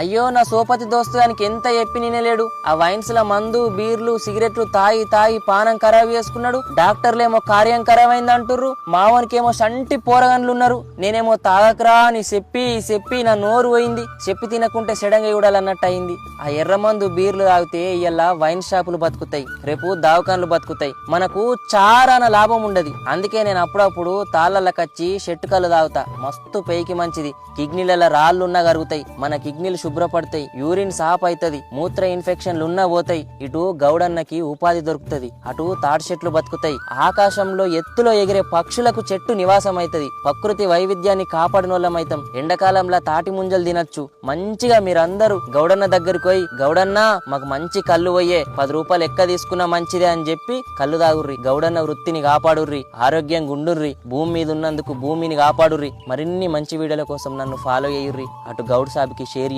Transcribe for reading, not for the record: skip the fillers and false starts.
అయ్యో నా సోపతి దోస్తు దానికి ఎంత చెప్పి నినలేడు. ఆ వైన్స్ ల మందు బీర్లు సిగరెట్లు తాగి తాగి పానం ఖరాబ్ చేసుకున్నాడు. డాక్టర్లేమో కార్యం ఖరాబ్ అయింది అంటుర్రు. మావనికేమో సంటి పోరగన్లున్నారు. నేనేమో తాగకరా అని చెప్పి నా నోరు పోయింది. చెప్పి తినకుంటే సెడంగా చూడాలన్నట్టు అయింది. ఆ ఎర్ర మందు బీర్లు తాగితే ఇయ్యాల వైన్ షాపులు బతుకుతాయి, రేపు దావకాన్లు బతుకుతాయి, మనకు చాలా లాభం ఉండదు. అందుకే నేను అప్పుడప్పుడు తాళ్ళకచ్చి షెట్టు కళ్ళు తాగుతా. మస్తు పైకి మంచిది. కిడ్నీలలో రాళ్లున్నా కరుగుతాయి, మన కిడ్నీలు శుభ్రపడతాయి, యూరిన్ సాఫ్ అవుతుంది, మూత్ర ఇన్ఫెక్షన్లు ఉన్నా పోతాయి. ఇటు గౌడన్నకి ఉపాధి దొరుకుతుంది, అటు తాటి చెట్లు బతుకుతాయి. ఆకాశంలో ఎత్తులో ఎగిరే పక్షులకు చెట్టు నివాసం అవుతుంది. ప్రకృతి వైవిధ్యాన్ని కాపాడినోళ్ళమైతాం. ఎండాకాలంలో తాటి ముంజలు తినచ్చు. మంచిగా మీరందరూ గౌడన్న దగ్గరికి పోయి, గౌడన్న మాకు మంచి కళ్ళు పోయే 10 రూపాయలు ఎక్క తీసుకున్నా మంచిదే అని చెప్పి కళ్ళు తాగుర్రి. గౌడన్న వృత్తిని కాపాడుర్రి, ఆరోగ్యంగా ఉండుర్రి, భూమి మీద ఉన్నందుకు భూమిని కాపాడుర్రి. మరిన్ని మంచి వీడియోల కోసం నన్ను ఫాలో అయ్యుర్రి. అటు గౌడ్ సాబ్కి షేర్